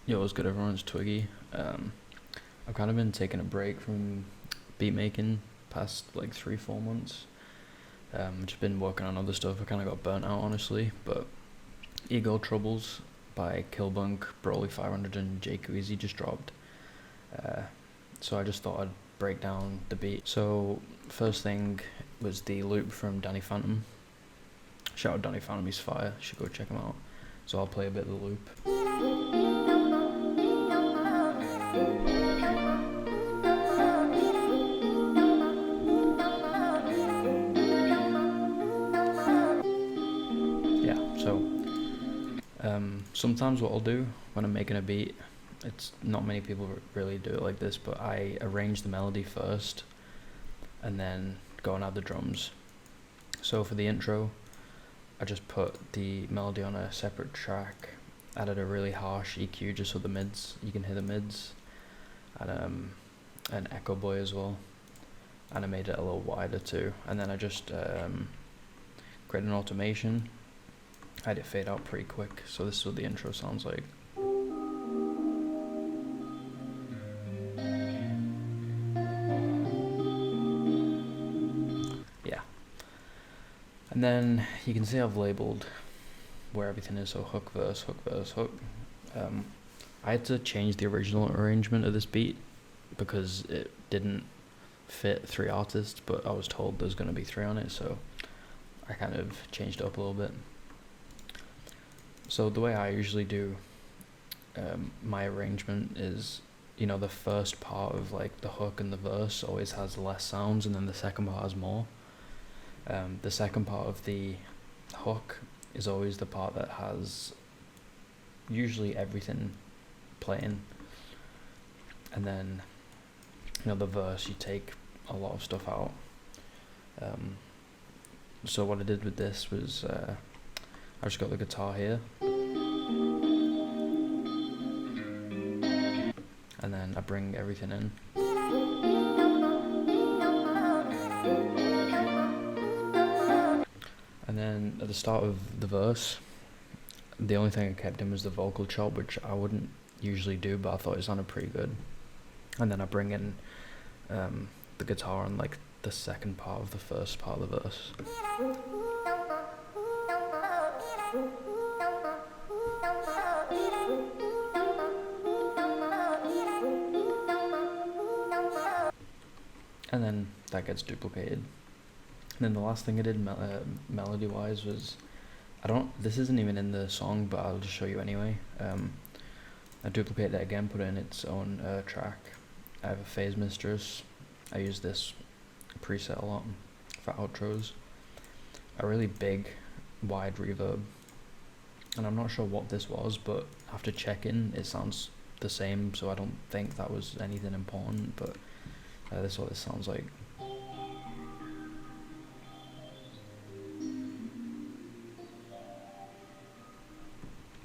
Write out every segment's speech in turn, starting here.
Yo, what's good everyone, it's Twiggy. I've kind of been taking a break from beat making past like 3-4 months. Just been working on other stuff. I kind of got burnt out honestly, but Ego Troubles by Killbunk, BROLY500 and Jayy Queezy just dropped. So I just thought I'd break down the beat. So first thing was the loop from Danny Phantom. Shout out Danny Phantom, he's fire, you should go check him out. So I'll play a bit of the loop. Yeah, so sometimes what I'll do when I'm making a beat, it's not many people really do it like this, but I arrange the melody first and then go and add the drums. So for the intro, I just put the melody on a separate track, added a really harsh EQ just so the mids, you can hear the mids, and an echo boy as well, and I made it a little wider too, and then I just created an automation. I had it fade out pretty quick, so this is what the intro sounds like. Yeah. And then you can see I've labeled where everything is, so hook, verse, hook, verse, hook. I had to change the original arrangement of this beat because it didn't fit 3 artists, but I was told there's going to be 3 on it, so I kind of changed it up a little bit. So the way I usually do my arrangement is, you know, the first part of like the hook and the verse always has less sounds, and then the second part has more. The second part of the hook is always the part that has usually everything playing, and then, you know, the verse, you take a lot of stuff out. So what I did with this was I just got the guitar here, and then I bring everything in. And then at the start of the verse, the only thing I kept in was the vocal chop, which I wouldn't usually do, but I thought it sounded pretty good. And then I bring in the guitar on like the second part of the first part of the verse. And then that gets duplicated. And then the last thing I did melody wise was, this isn't even in the song, but I'll just show you anyway. I duplicated it again, put it in its own track. I have a phase mistress. I use this preset a lot for outros. A really big, wide reverb. And I'm not sure what this was, but after checking, it sounds the same, so I don't think that was anything important, but this is what this sounds like.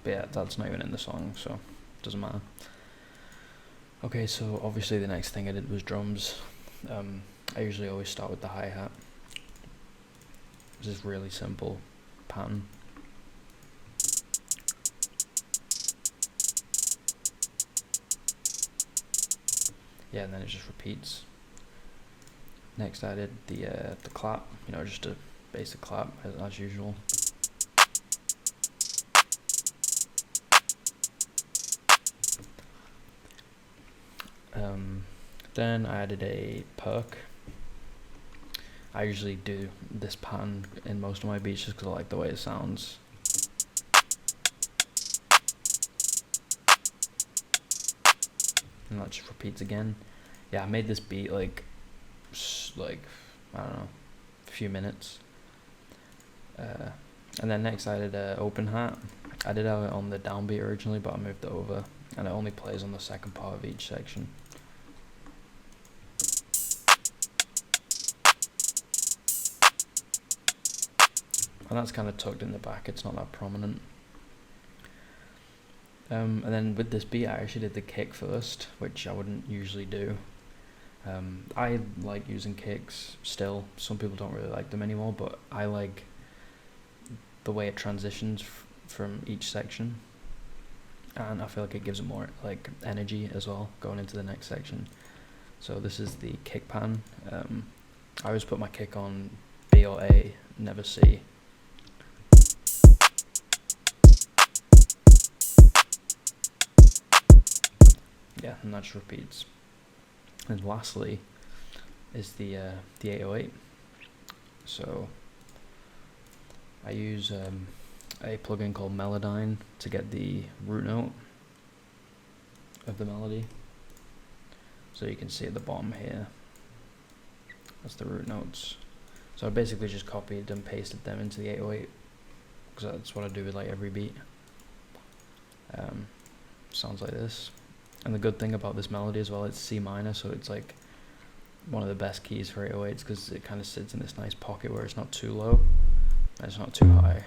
But yeah, that's not even in the song, so it doesn't matter. Okay, so obviously the next thing I did was drums. I usually always start with the hi-hat. This is really simple pattern. Yeah, and then it just repeats. Next I did the clap, you know, just a basic clap as usual. Then I added a perk. I usually do this pattern in most of my beats just because I like the way it sounds. And that just repeats again. Yeah, I made this beat like I don't know, a few minutes. And then next I did an open hat. I did have it on the downbeat originally, but I moved it over, and it only plays on the second part of each section. And that's kind of tucked in the back, it's not that prominent. And then with this beat I actually did the kick first, which I wouldn't usually do. I like using kicks still. Some people don't really like them anymore, but I like the way it transitions from each section. and I feel like it gives it more like energy as well going into the next section. So this is the kick pan. I always put my kick on B or A, never C. Yeah, and that just repeats. And lastly is the 808. So I use a plugin called Melodyne to get the root note of the melody. So you can see at the bottom here, that's the root notes. So I basically just copied and pasted them into the 808 because that's what I do with like every beat. Sounds like this. And the good thing about this melody as well, it's C minor, so it's like one of the best keys for 808s because it kind of sits in this nice pocket where it's not too low and it's not too high.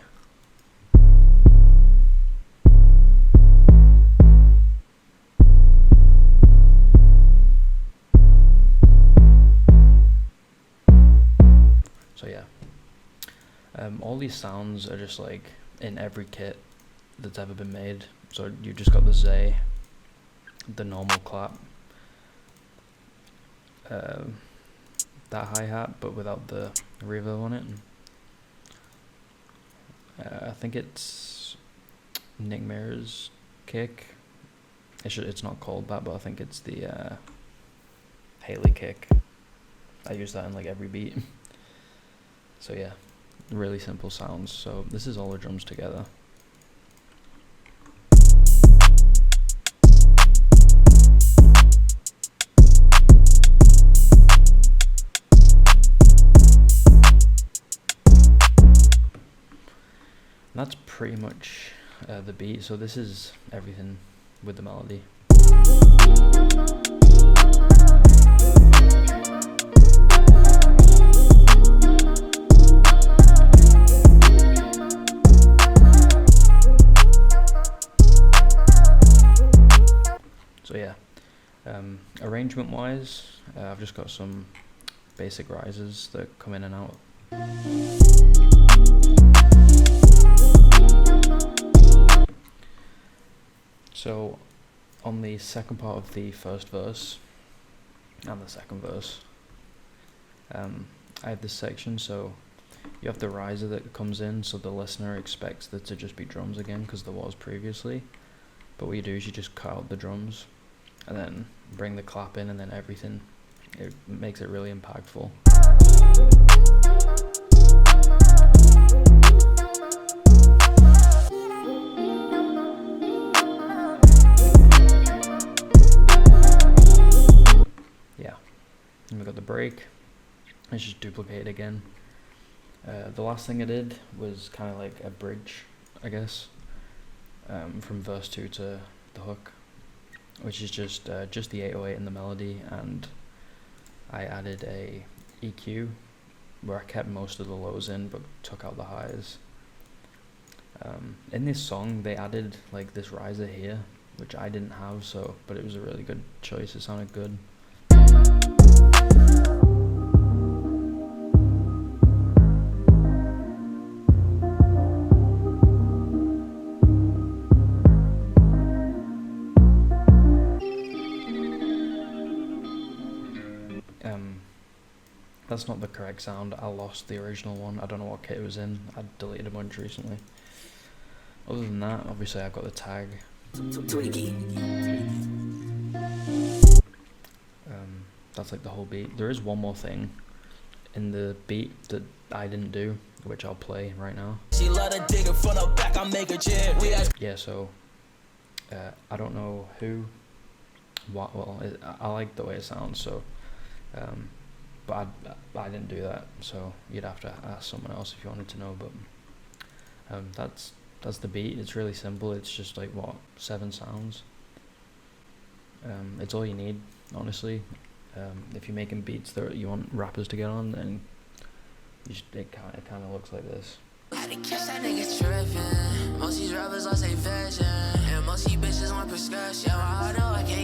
So yeah, all these sounds are just like in every kit that's ever been made. So you've just got the Jayy, the normal clap, that hi-hat but without the reverb on it. I think it's Nick Mirror's kick. It's not called that, but I think it's the Haley kick. I use that in like every beat. So yeah, really simple sounds. So this is all the drums together. That's pretty much the beat. So this is everything with the melody. So yeah, arrangement wise, I've just got some basic risers that come in and out. So on the second part of the first verse and the second verse, I have this section, so you have the riser that comes in, so the listener expects there to just be drums again because there was previously, but what you do is you just cut out the drums and then bring the clap in and then everything. It makes it really impactful. Yeah, and we got the break. Let's just duplicate it again. The last thing I did was kind of like a bridge, I guess, from verse 2 to the hook, which is just the 808 and the melody, and I added a EQ where I kept most of the lows in but took out the highs. In this song they added like this riser here, which I didn't have, so but it was a really good choice. It sounded good. That's not the correct sound. I lost the original one. I don't know what kit it was in. I deleted a bunch recently. Other than that, obviously I've got the tag. That's like the whole beat. There is one more thing in the beat that I didn't do, which I'll play right now. Yeah, so I don't know I like the way it sounds, so but I didn't do that, so you'd have to ask someone else if you wanted to know. But that's the beat. It's really simple. It's just like 7 sounds. It's all you need, honestly. If you're making beats that you want rappers to get on, then it kind of looks like this. Most these rappers lost their fashion, and most these bitches want prescription. I know I can't